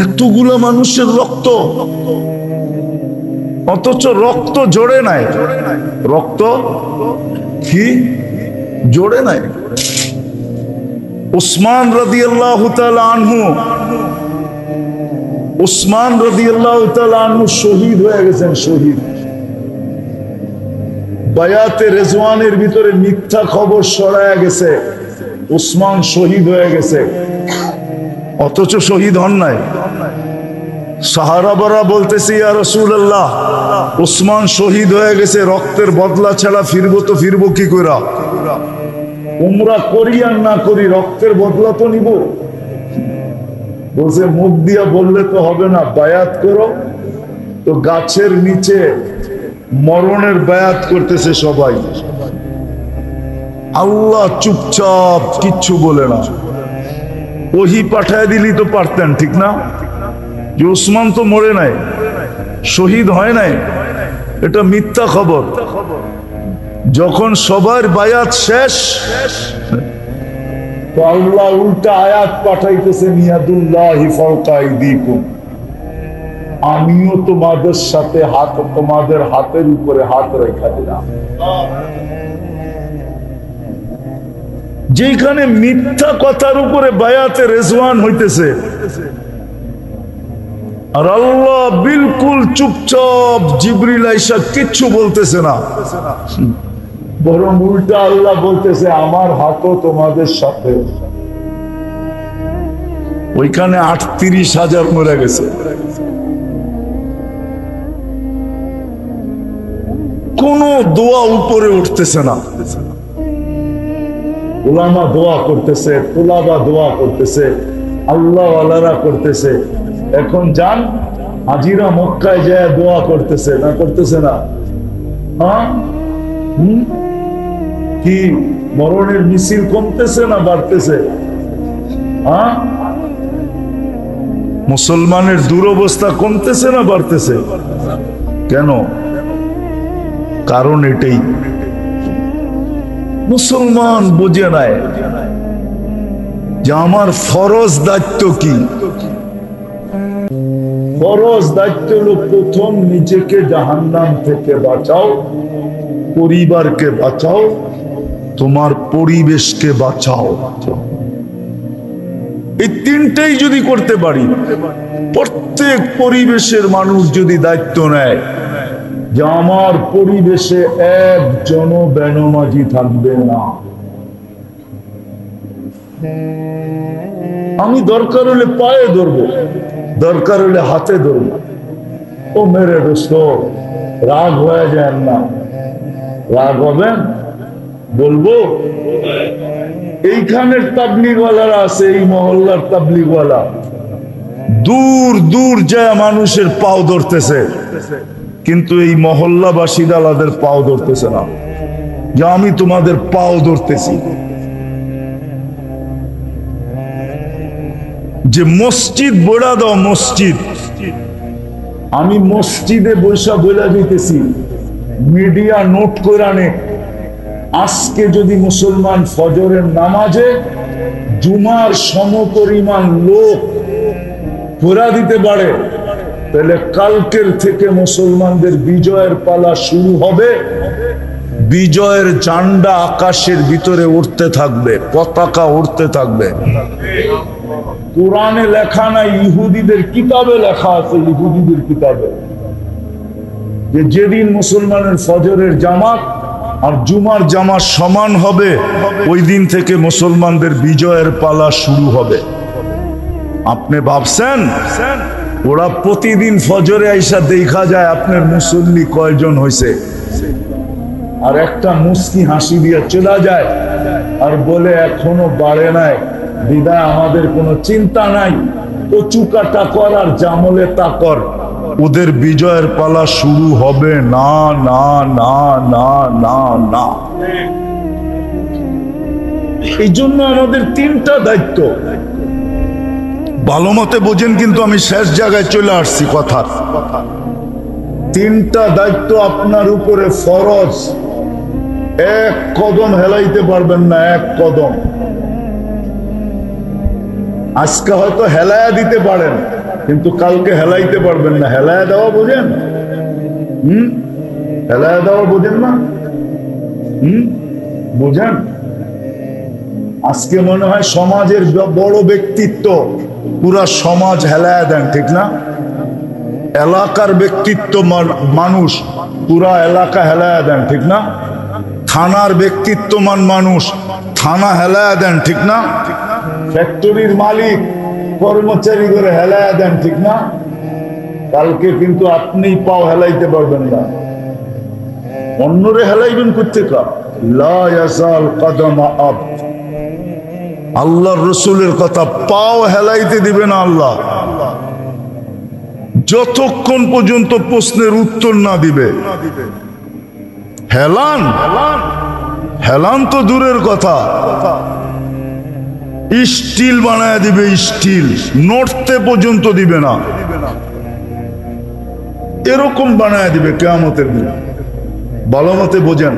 এতগুলা মানুষের রক্ত, অথচ রক্ত জোড়ে নাই। রক্ত কি জোড়ে নাই? উসমান রাদিয়াল্লাহু তাআলা আনহু, উসমান রাদিয়াল্লাহু তাআলা আনহু শহীদ হয়ে গেছেন। শহীদ বায়াতে রেজওয়ানের ভিতরে মিথ্যা খবর ছড়ায় গেছে, উসমান শহীদ হয়ে গেছে, অথচ শহীদ হন নাই। সাহাবারা বলতেছে, ইয়া রাসূলুল্লাহ, উসমান শহীদ হয়ে গেছে, রক্তের বদলা ছাড়া ফিরবো তো ফিরবো কি কইরা? উমরা করি আর না করি, রক্তের বদলা তো নিব। বলছে মুখ দিয়া বললে তো হবে না, বায়াত করো। তো গাছের নিচে মরণের বায়াত করতেছে সবাই। আল্লাহ চুপচাপ, কিচ্ছু বলে না। ওহি পাঠায় দিলি তো পারতেন, ঠিক না? যে উসমান তো মরে নাই, শহীদ হয় নাই, এটা মিথ্যা খবর। যখন সবার বায়াত শেষ, তো আল্লাহ উল্টা আয়াত পাঠাইতেছে, নিয়াদুল্লাহি ফাওকা আইদিকুম, আমিও তোমাদের সাথে হাত, তোমাদের হাতের উপরে হাত রেখা দিলাম। যেখানে মিথ্যা কথার উপরে বায়াতে রেজওয়ান হইতেছে, আর আল্লাহ বিলকুল চুপচাপ, জিবরিল আইসা কিচ্ছু বলতেছে না, বরং উল্টা আল্লাহ বলতেছে, আমার হাতও তোমাদের সাথে। ওইখানে ৩৮,০০০ মরে গেছে। কোন দোয়া উপরে উঠতেছে না। উলামা দোয়া করতেছে, তুলাবা দোয়া করতেছে, আল্লাহ ওয়ালারা করতেছে। এখন যান, হাজিরা মক্কায় যায় দোয়া করতেছে, না করতেছে না? হ্যাঁ, কি মরণের মিছিল কমতেছে না বাড়তেছে? হ্যাঁ, মুসলমানের দুরবস্থা কমতেছে না বাড়তেছে? কেন? কারণ এটাই, মুসলমান বুঝে নাই যে আমার ফরজ দায়িত্ব কি। ফরজ দায়িত্ব হলো প্রথম নিজেকে জাহান্নাম থেকে বাঁচাও, পরিবারকে বাঁচাও, তোমার পরিবেশকে বাঁচাও। এই তিনটাই যদি করতে পারি, প্রত্যেক পরিবেশের মানুষ যদি দায়িত্ব নেয় যে আমার পরিবেশে একজনও বেনমাজি থাকবে না, আমি দরকার হলে পায়ে ধরবো, দরকার হলে হাতে ধরবো। ও মেরে দোস্ত, রাগ হয়ে যায় না, রাগ হবেন বলবো। এইখানের তাবলিগওয়ালারা আছে, এই মহল্লার তাবলিগওয়ালা দূর দূর যায় মানুষের পাও ধরতেছে, কিন্তু এই মহল্লাবাসী দালাদের পাও ধরতেছে না, যে আমি তোমাদের পাও ধরতেছি। যে মসজিদ বড়া দাও, মসজিদ, আমি মসজিদে বৈশা বইলা দিতেছি, মিডিয়া নোট করে নে, আজকে যদি মুসলমান ফজরের নামাজে জুমার সমপরিমাণ লোক ঘোরা দিতে পারে, তাহলে কালকের থেকে মুসলমানদের বিজয়ের পালা শুরু হবে। বিজয়ের ঝান্ডা আকাশের ভিতরে উঠতে থাকবে, পতাকা উঠতে থাকবে। কোরআনে লেখা নাই, ইহুদিদের কিতাবে লেখা আছে, ইহুদিদের কিতাবে, যে যেদিন মুসলমানের ফজরের জামাত আর জুমার জামাত সমান হবে, ওই দিন থেকে মুসলমানদের বিজয়ের পালা শুরু হবে। আপনি ভাবছেন ওরা প্রতিদিন ফজরে আইসা দেখা যায় আপনার মুসল্লি কয়জন হয়েছে, আর একটা মুস্কি হাসি দিয়ে চলে যায় আর বলে এখনো বাড়ে নাই, বিদায় আমাদের কোনো চিন্তা নাই, কচু কাটা কর আর জামলে তা কর, ওদের বিজয়ের পালা শুরু হবে না, না, না, না, না, না। এই জন্য আমাদের তিনটা দায়িত্ব, ভালো মতে বোঝেন, কিন্তু আমি শেষ জায়গায় চলে আসছি কথা। তিনটা দায়িত্ব আপনার উপরে ফরজ, এক কদম হেলাইতে পারবেন না, এক কদম। আজকে হয়তো হেলায়া দিতে পারেন, কিন্তু কালকে হেলাইতে পারবেন না। হেলায়া দেওয়া বোঝেন? হেলায়া দেওয়া বোঝেন না? বোঝেন? আজকে মনে হয় সমাজের বড় ব্যক্তিত্ব, পুরা সমাজ হেলায়া দেন, ঠিক না? এলাকার ব্যক্তিত্ব মানুষ, পুরা এলাকা হেলায়া দেন, ঠিক না? থানার ব্যক্তিত্বমান মানুষ, থানা হেলায়া দেন, ঠিক না? ফ্যাক্টরির মালিক কর্মচারী করে হেলায়া দেন, ঠিক না? কালকে কিন্তু আপনি পাও হেলাইতে পারবেন না। অন্যরে হেলাইবেন কোত্থেকে? লা ইয়াজাল কদমা আবদ, আল্লাহর রাসূলের কথা, পাও হেলাইতে দিবে না আল্লাহ যতক্ষণ পর্যন্ত প্রশ্নের উত্তর না দিবে। হেলান হেলান তো দূরের কথা, স্টিল বানায় দিবে, স্টিল নড়তে পর্যন্ত দিবে না, এরকম বানায় দিবে কিয়ামতের দিন। ভালো মতে বোঝেন।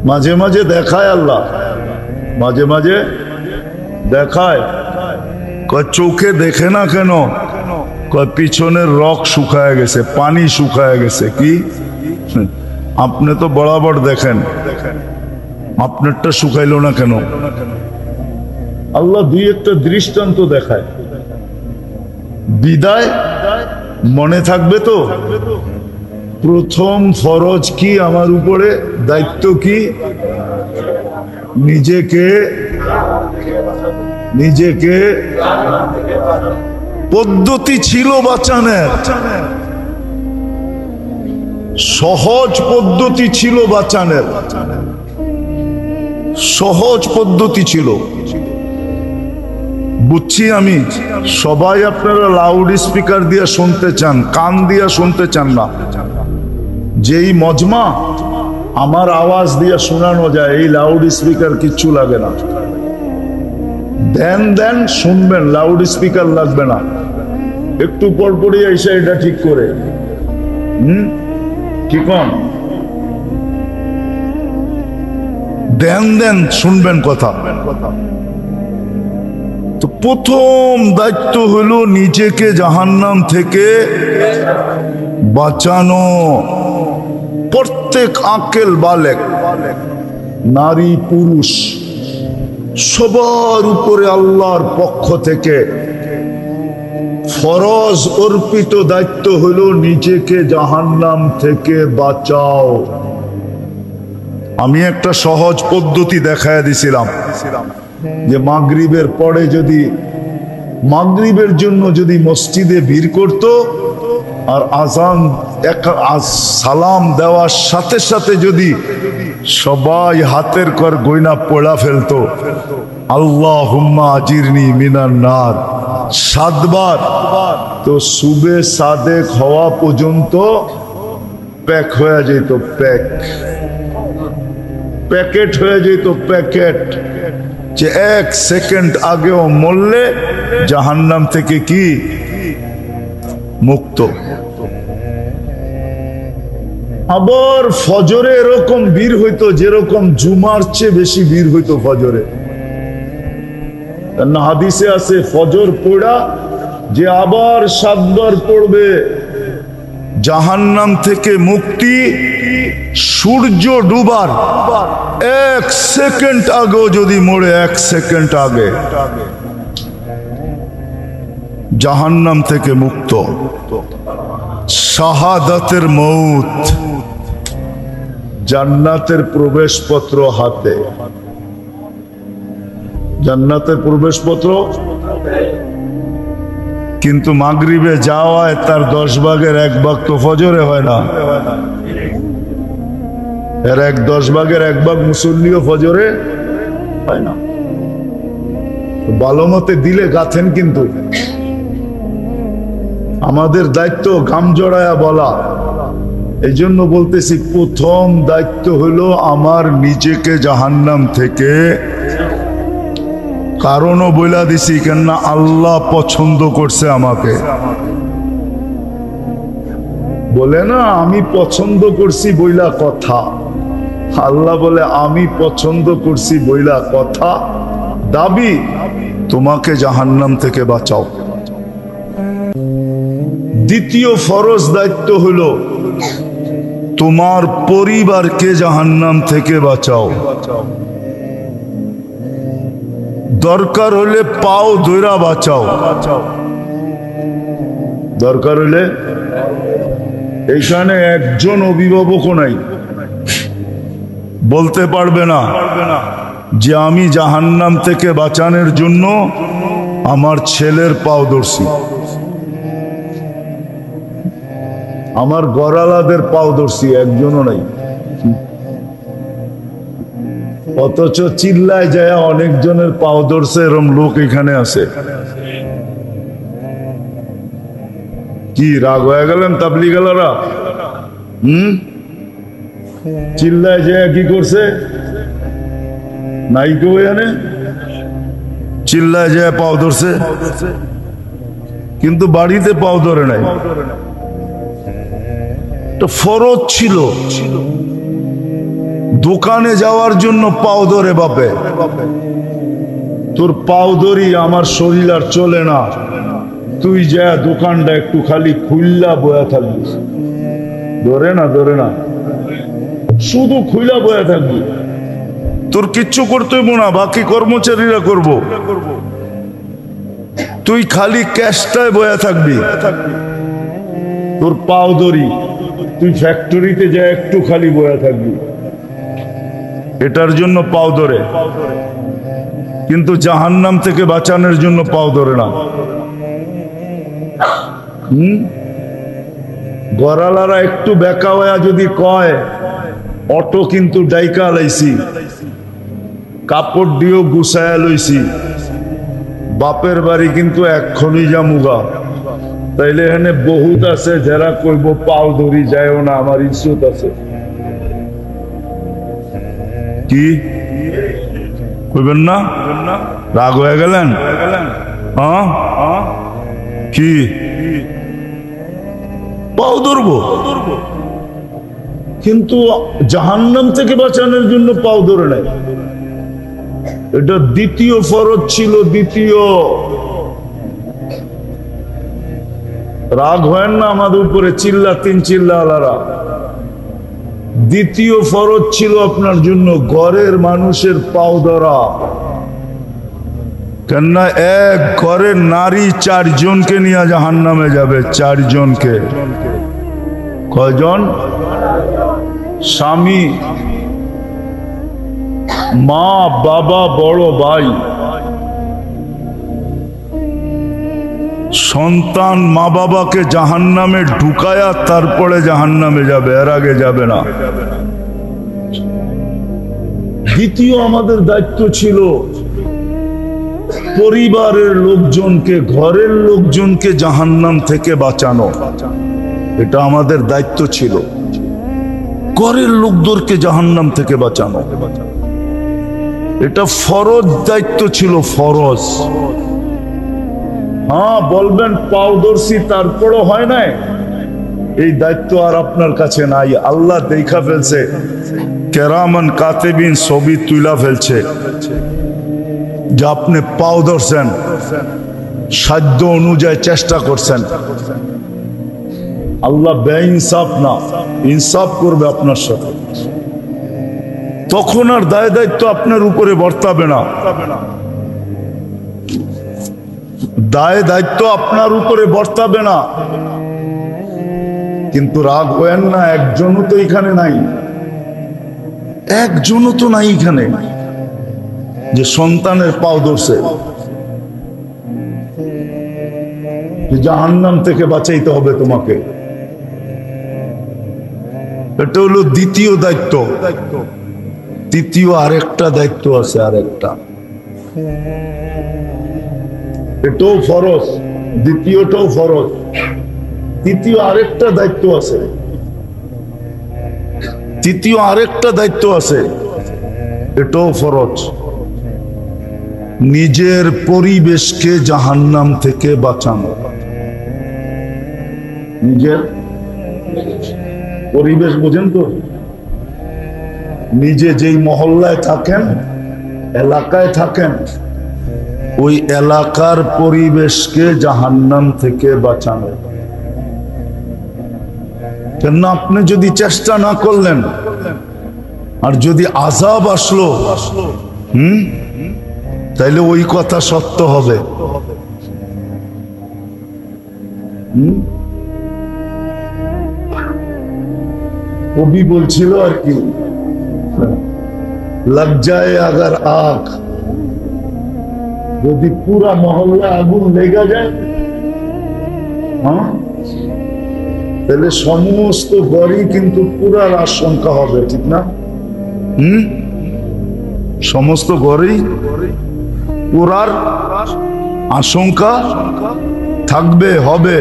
মাঝে মাঝে দেখায় আল্লাহ, মাঝে মাঝে দেখায়, চোখে দেখে না কেন? পিছনের রক শুকায় গেছে, পানি শুকায় গেছে। কি আপনি তো বরাবর দেখেন, আপনারটা শুকাইল না কেন? আল্লাহ দুই একটা দৃষ্টান্ত দেখায়, বিদায় মনে থাকবে তো? প্রথম ফরজ কি আমার উপরে? দায়িত্ব কি? নিজেকে পদ্ধতি ছিল বাঁচানোর, সহজ পদ্ধতি ছিল বাঁচানোর, সহজ পদ্ধতি ছিল। বুঝছি আমি, সবাই আপনারা লাউড স্পিকার দিয়ে শুনতে চান, কান দিয়ে শুনতে চান না। যেই মজমা আমার আওয়াজ দিয়ে শোনানো যায়, এই লাউড স্পিকার কিচ্ছু লাগে না। দেন শুনবেন, লাউড স্পিকার লাগবে না। একটু পর পরই এসে এটা ঠিক করে, কি কন? দেন শুনবেন কথা। তো প্রথম দায়িত্ব হলো নিজেকে জাহান্নাম থেকে বাঁচানো। প্রত্যেক আকেল বালেক, নারী পুরুষ, সবার উপরে আল্লাহর পক্ষ থেকে ফরজ অর্পিত দায়িত্ব হলো নিজেকে জাহান্নাম থেকে বাঁচাও। আমি একটা সহজ পদ্ধতি দেখায় দিছিলাম যে মাগরিবের পরে যদি, মাগরিবের জন্য যদি মসজিদে ভিড় করত আর আজান সালাম দেওয়ার সাথে সাথে যদি সবাই হাতের কর গয়না পড়া ফেলতো, আল্লাহুম্মা আজিরনি মিনান নার 7 বার, তো সুবে সাদেক হওয়া পর্যন্ত প্যাক হয়ে যেত, প্যাকেট হয়ে যেত, প্যাকেট। যে 1 সেকেন্ড আগেও মরলে জাহান্নাম থেকে কি মুক্ত। আবার ফজরে এরকম ভিড় হইতো, যেরকম জুমার চেয়ে বেশি ভিড় হইতো ফজরে। হাদিসে আছে ফজর পড়া যে আবার 7 বার পড়বে, জাহান্নাম থেকে মুক্তি সূর্য ডুবার 1 সেকেন্ড আগেও যদি মরে, 1 সেকেন্ড আগে জাহান্নাম থেকে মুক্ত। শাহাদাতের মউত, জান্নাতের প্রবেশপত্র হাতে, জান্নাতের প্রবেশপত্র। কিন্তু মাগরিবে যাওয়ায় তার 10 ভাগের 1 ভাগ তো ফজরে হয় না, এর 10 ভাগের 1 ভাগ মুসল্লিও ফজরে হয় না। ভালো মতে দিলে গাথেন। কিন্তু আমাদের দায়িত্ব গাম জড়ায়া বলা। এই জন্য বলতেছি, প্রথম দায়িত্ব হলো আমার নিজেকে জাহান্নাম থেকে, কারণও বইলা দিছি কেননা আল্লাহ পছন্দ করছে আমাকে। বলে না আমি পছন্দ করছি বইলা কথা, আল্লাহ বলে আমি পছন্দ করছি বইলা কথা। দাবি তোমাকে জাহান্নাম থেকে বাঁচাও। দ্বিতীয় ফরজ দায়িত্ব হলো তোমার পরিবারকে জাহান্নাম থেকে বাঁচাও। দরকার হলে পাও ধইরা বাঁচাও, দরকার হলে। এইখানে একজন অভিভাবকও নাই বলতে পারবে না যে আমি জাহান্নাম থেকে বাঁচানোর জন্য আমার ছেলের পাও ধরছি, আমার গড়ালাদের পাও ধরছি, একজনও নাই। অথচ চিল্লায় যায় অনেকজনের পাও ধরছে, এরম লোক এখানে আছে। কি রাগ হয়ে গেলেন তাবলিগালারা? চিল্লায় যায় কি করছে? নাই কেউ এখানে চিল্লায় যায় পাও ধরছে, কিন্তু বাড়িতে পাও ধরে নাই। ফরজ ছিল দোকানে যাওয়ার জন্য পাও ধরে বাপে, তোর পাও ধরি আমার শরীর আর চলে না, তুই যা দোকানটা একটু খালি খুললা বয়া থাকবি। ধরে না, ধরে না, শুধু খুইলা বয়া থাকবি, তোর কিচ্ছু করতে হইব না, বাকি কর্মচারীরা করব, তুই খালি ক্যাশটায় বয়া থাকবি। তোর পাও ধরি, তুই ফ্যাক্টরিতে যা একটু খালি বয়া থাকবি, এটার জন্য পাও ধরে। কিন্তু জাহান্নাম থেকে বাঁচানোর জন্য পাও ধরে না। গড়ালারা একটু বেকা হয়ে যদি কয় অটো কিন্তু ডাইকা লাইছি, কাপড় দিয়েও গুছায়া লইছি, বাপের বাড়ি কিন্তু এক্ষুনি জামুগা, তাইলে এখানে বহুত আছে যারা কইব পাও ধরি যায়ও না, আমার ইজ্জত আছে। কি কইবেন না? রাগ হয়ে গেলেন? কি পাও ধরবো, কিন্তু জাহান্নাম থেকে বাঁচানোর জন্য পাও ধরে নাই। এটা দ্বিতীয় ফরজ ছিল। দ্বিতীয়, রাগ হয় না আমাদের উপরে, চিল্লা আলারা। দ্বিতীয় ফরজ ছিল আপনার জন্য ঘরের মানুষের পাও ধরা। কেননা এক ঘরের নারী 4 জনকে নিয়ে জাহান্নামে যাবে। 4 জনকে। কয়জন? স্বামী, মা, বাবা, বড় ভাই, সন্তান মা বাবাকে জাহান্নামে ঢুকায়া তারপরে জাহান্নামে যাবে, এর আগে যাবে না। দ্বিতীয় আমাদের দায়িত্ব ছিল পরিবারের লোকজনকে, ঘরের লোকজনকে জাহান্নাম থেকে বাঁচানো। এটা আমাদের দায়িত্ব ছিল, ঘরের লোকদেরকে জাহান্নাম থেকে বাঁচানো। এটা ফরজ দায়িত্ব ছিল, ফরজ। হ্যাঁ বলবেন পাও ধরছি তারপরও হয় নাই, এই দায়িত্ব আর আপনার কাছে নাই। আল্লাহ দেখা ফেলছে, কেরামান কাতেবিন ছবি তুলা ফেলছে যে আপনি পাও ধরছেন, সাধ্য অনুযায়ী চেষ্টা করছেন। আল্লাহ বেইনসাফ না, ইনসাফ করবে আপনার সাথে। তখন আর দায় দায়িত্ব আপনার উপরে বর্তাবে না, দায় দায়িত্ব আপনার উপরে বর্তাবে না। কিন্তু রাগ হয়েন না, একজনও তো এখানে নাই, একজনও তো নাই এখানে যে সন্তানের পাও ধরছে, জাহান্নাম থেকে বাঁচাইতে হবে তোমাকে। এটা হলো দ্বিতীয় দায়িত্ব। তৃতীয় আরেকটা দায়িত্ব আছে, আরেকটা, এটাও ফরজ, দ্বিতীয়টাও ফরজ, তৃতীয় আরেকটা দায়িত্ব আছে। তৃতীয় আরেকটা দায়িত্ব আছে, এটাও ফরজ। নিজের পরিবেশকে জাহান্নাম থেকে বাঁচানো। নিজের পরিবেশ বোঝেন তো? নিজে যেই মহল্লায় থাকেন, এলাকায় থাকেন, ওই এলাকার পরিবেশকে জাহান্নাম থেকে বাঁচানো। কেন আপনি যদি চেষ্টা না করলেন, আর যদি আযাব আসলো, তাইলে ওই কথা সত্য হবে। কবি বলছিল আর কি, লগ যায় আগার আগ, যদি পুরা মহল্লা আগুন লেগে যায়, তাহলে সমস্ত ঘরই কিন্তু পুরার আশঙ্কা হবে, ঠিক না? সমস্ত ঘরেই পুরার আশঙ্কা থাকবে, হবে।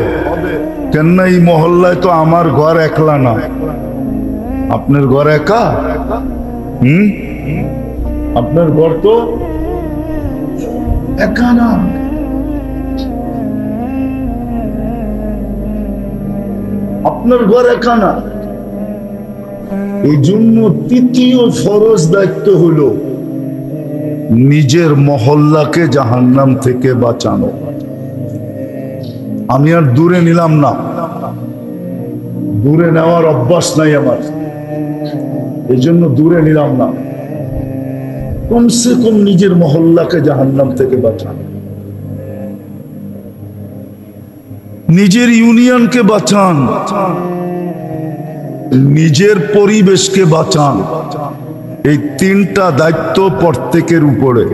কেননা এই মহল্লায় তো আমার ঘর একলা না, আপনার ঘর একা। আপনার ঘর তো একা না। আপনার ঘর একা না। এই জন্য তৃতীয় ফরজ দায়িত্ব হলো নিজের মহল্লাকে জাহান্নাম থেকে বাঁচানো। আমি আর দূরে নিলাম না, দূরে নেওয়ার অভ্যাস নাই আমার, এই জন্য দূরে নিলাম না। কমসে কম নিজের মহল্লাকে জাহান্নাম থেকে বাঁচানো, নিজের ইউনিয়নকে বাঁচান, নিজের পরিবেশকে বাঁচান। এই তিনটা দায়িত্ব প্রত্যেকের উপরে।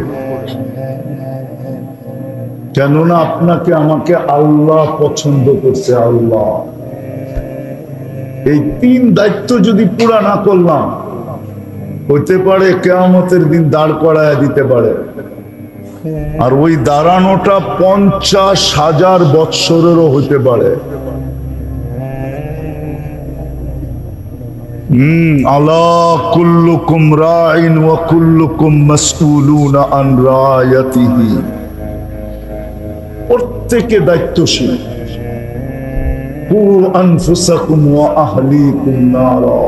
কেননা আপনাকে আমাকে আল্লাহ পছন্দ করছে, আল্লাহ। এই তিন দায়িত্ব যদি পুরা না করলাম, হইতে পারে কিয়ামতের দিন দাঁড় করায় দিতে পারে। আর ওই দাঁড়ানোটা 50,000 বৎসরেরও হইতে পারে। আলা কুল্লুকুম রাইন ওয়া কুল্লুকুম মাসউলুনা আন রায়াতিহি। প্রত্যেকে দায়িত্বশীল। কু আনফুসাকুম ওয়া আহলিকুম নারা।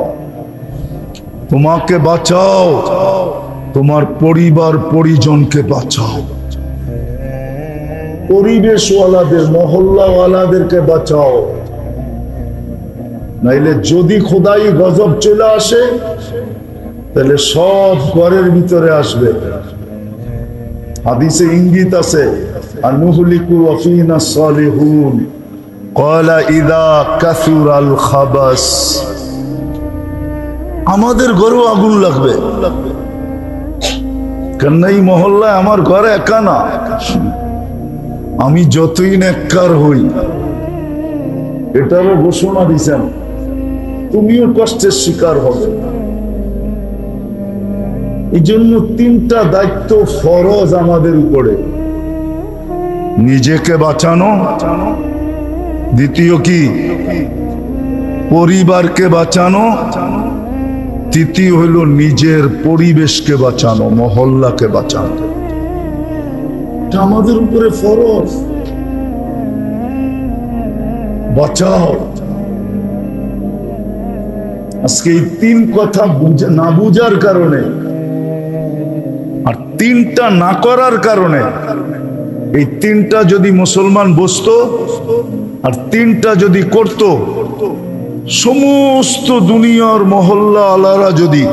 তোমাকে বাঁচাও, তোমার পরিবার পরিজনকে বাঁচাও, পরিবেশওয়ালাদের মহল্লাওয়ালাদেরকে বাঁচাও। নাইলে যদি খোদাই গজব চলে আসে, তাহলে সব ঘরের ভিতরে আসবে। হাদিসে ইঙ্গিত আছে, আনুহলিকু ওয়া ফিনা সালিহুন ক্বালা ইযা কাসুরাল খাবাস। আমাদের ঘরেও আগুন লাগবে। কেন এই মহল্লায় আমার ঘরে একা না, আমি যতই নেককার হই, এটারও ঘোষণা দিছেন, তুমিও কষ্টের শিকার হবে। এই জন্য তিনটা দায়িত্ব ফরজ আমাদের উপরে। নিজেকে বাঁচানো, দ্বিতীয় কি পরিবারকে বাঁচানো, তৃতীয় হলো নিজের পরিবেশকে বাঁচানো, মহল্লাকে বাঁচানো। এটা আমাদের উপরে ফরজ। বাঁচাও। আজকে এই তিন কথা না বুঝার কারণে আর তিনটা না করার কারণে, এই তিনটা যদি মুসলমান বুঝতো আর তিনটা যদি করত, সমস্ত দুনিয়ার মহল্লা আলারা যদি,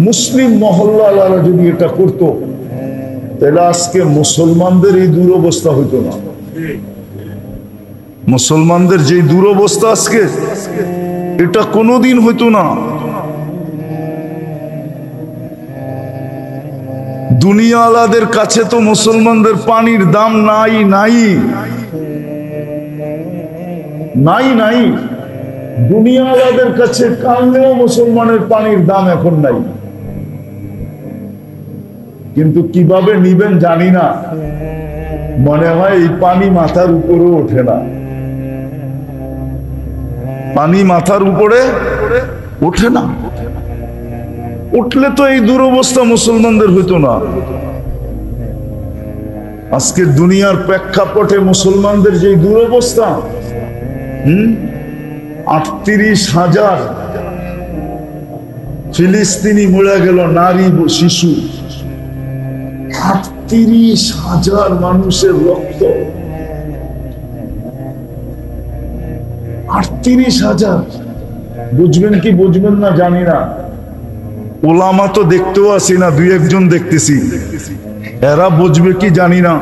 মুসলিম মহল্লা আলারা যদি এটা করত, তাহলে আজকে মুসলমানদের এই দুরবস্থা হইতো না। মুসলমানদের যে দুরবস্থা আজকে, এটা কোনোদিন হইতো না। দুনিয়াওয়ালাদের কাছে তো মুসলমানদের পানির দাম নাই নাই নাই নাই। দুনিয়াওয়ালাদের কাছে কানলেও মুসলমানের পানির দাম এখন নাই। কিন্তু কিভাবে নিবেন জানি না, মনে হয় এই পানি মাথার উপরেও ওঠে না। পানি মাথার উপরে ওঠে না। উঠলে তো এই দুরবস্থা মুসলমানদের হইতো না। আজকে দুনিয়ার প্রেক্ষাপটে মুসলমানদের যে দুরবস্থা, 38,000 ফিলিস্তিনি মরে গেল, নারী শিশু। 38,000 মানুষের রক্ত, 38,000। বুঝবেন কি বুঝবেন না জানি না, ওলামা তো দেখতেও আসি না, দুই একজন দেখতেছি, এরা বুঝবে কি জানি না।